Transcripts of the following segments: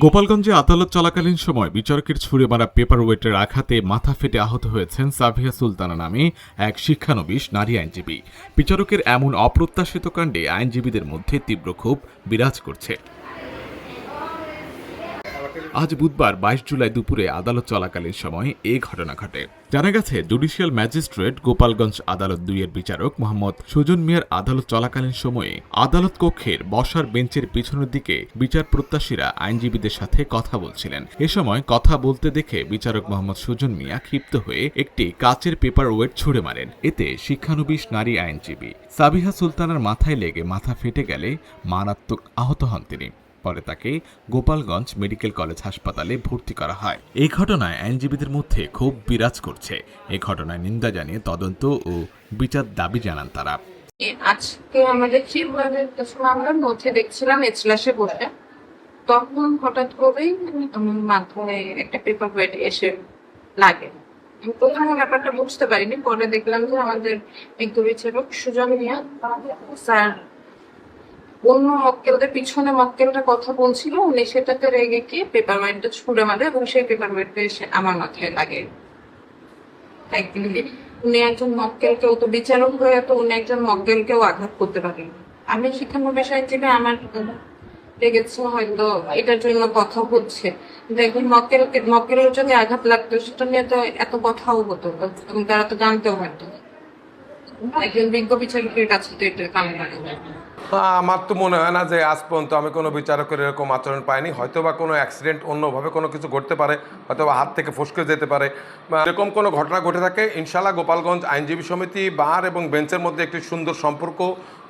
গোপালগঞ্জে আদালত চলাকালীন সময় বিচারকের ছুড়ে মারা পেপার ওয়েটের আঘাতে মাথা ফেটে আহত হয়েছেন সাভিয়া সুলতানা নামে এক শিক্ষানবিশ নারী আইনজীবী। বিচারকের এমন অপ্রত্যাশিত কাণ্ডে আইনজীবীদের মধ্যে তীব্র ক্ষোভ বিরাজ করছে। আজ বুধবার ২২ জুলাই দুপুরে আদালত চলাকালীন সময় এ ঘটনা ঘটে। জানা গেছে, জুডিশিয়াল ম্যাজিস্ট্রেট গোপালগঞ্জ আদালত ২ এর বিচারক মোহাম্মদ সুজন মিয়ার আদালত চলাকালীন সময়ে আদালত কক্ষের বসার বেঞ্চের পিছনের দিকে বিচার প্রত্যাশীরা আইনজীবীদের সাথে কথা বলছিলেন। এ সময় কথা বলতে দেখে বিচারক মোহাম্মদ সুজন মিয়া ক্ষিপ্ত হয়ে একটি কাচের পেপার ওয়েট ছুড়ে মারেন। এতে শিক্ষানবিশ নারী আইনজীবী সাবিহা সুলতানার মাথায় লেগে মাথা ফেটে গেলে মারাত্মক আহত হন তিনি। পরে তাকে গোপালগঞ্জ মেডিকেল কলেজ হাসপাতালে ভর্তি করা হয়। এই ঘটনায় আইনজীবীদের মধ্যে ক্ষোভ বিরাজ করছে। এই ঘটনায় নিন্দা জানিয়ে তদন্ত ও বিচার দাবি জানান তারা। আজকে আমাদের মামলার মধ্যে দেখছিলাম এজলাসে বসে, তখন হঠাৎ করেই মাথায় একটা পেপার ওয়েট এসে লাগে। প্রথমে ব্যাপারটা বুঝতে পারিনি, পরে দেখলাম যে আমাদের বিজ্ঞ বিচারক সুজন মিয়া স্যার অন্য মক্কেলদের পিছনে মক্কেলটা কথা বলছিল, উনি সেটাতে রেগে গিয়ে পেপার ওয়েটটা ছুঁড়ে মারে এবং সেই পেপার ওয়েটটা এসে আমার মাথায় লাগে। উনি একজন মক্কেলকেও তো বিচারক হয়ে তো উনি একজন মক্কেলকেও আঘাত করতে পারেন। আমি শিক্ষানবিশ আইনজীবী, আমার লেগেছে হয়তো এটার জন্য কথা হচ্ছে। দেখুন, মক্কেলের যদি আঘাত লাগতো সেটা নিয়ে তো এত কথাও হতো এবং তারা তো জানতেও পারতো। একজন বিজ্ঞ বিচারকের কাছে তো এটা কামে লাগে। আমার তো মনে হয় না যে আজ পর্যন্ত আমি কোনো বিচারকের এরকম আচরণ পাইনি। হয়তো বা কোনো অ্যাক্সিডেন্ট অন্যভাবে কোনো কিছু ঘটতে পারে, হয়তো বা হাত থেকে ফসকে যেতে পারে, এরকম কোনো ঘটনা ঘটে থাকে। ইনশাআল্লাহ গোপালগঞ্জ আইনজীবী সমিতি বার এবং বেঞ্চের মধ্যে একটি সুন্দর সম্পর্ক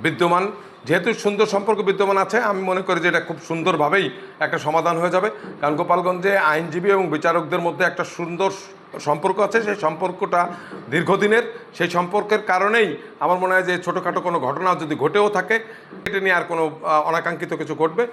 বিদ্যমান। যেহেতু সুন্দর সম্পর্ক বিদ্যমান আছে, আমি মনে করি যে এটা খুব সুন্দরভাবেই একটা সমাধান হয়ে যাবে। কারণ গোপালগঞ্জে আইনজীবী এবং বিচারকদের মধ্যে একটা সুন্দর সম্পর্ক আছে, সেই সম্পর্কটা দীর্ঘদিনের। সেই সম্পর্কের কারণেই আমার মনে হয় যে ছোটোখাটো কোনো ঘটনা যদি ঘটেও থাকে, এটা নিয়ে আর কোনো অনাকাঙ্ক্ষিত কিছু ঘটবে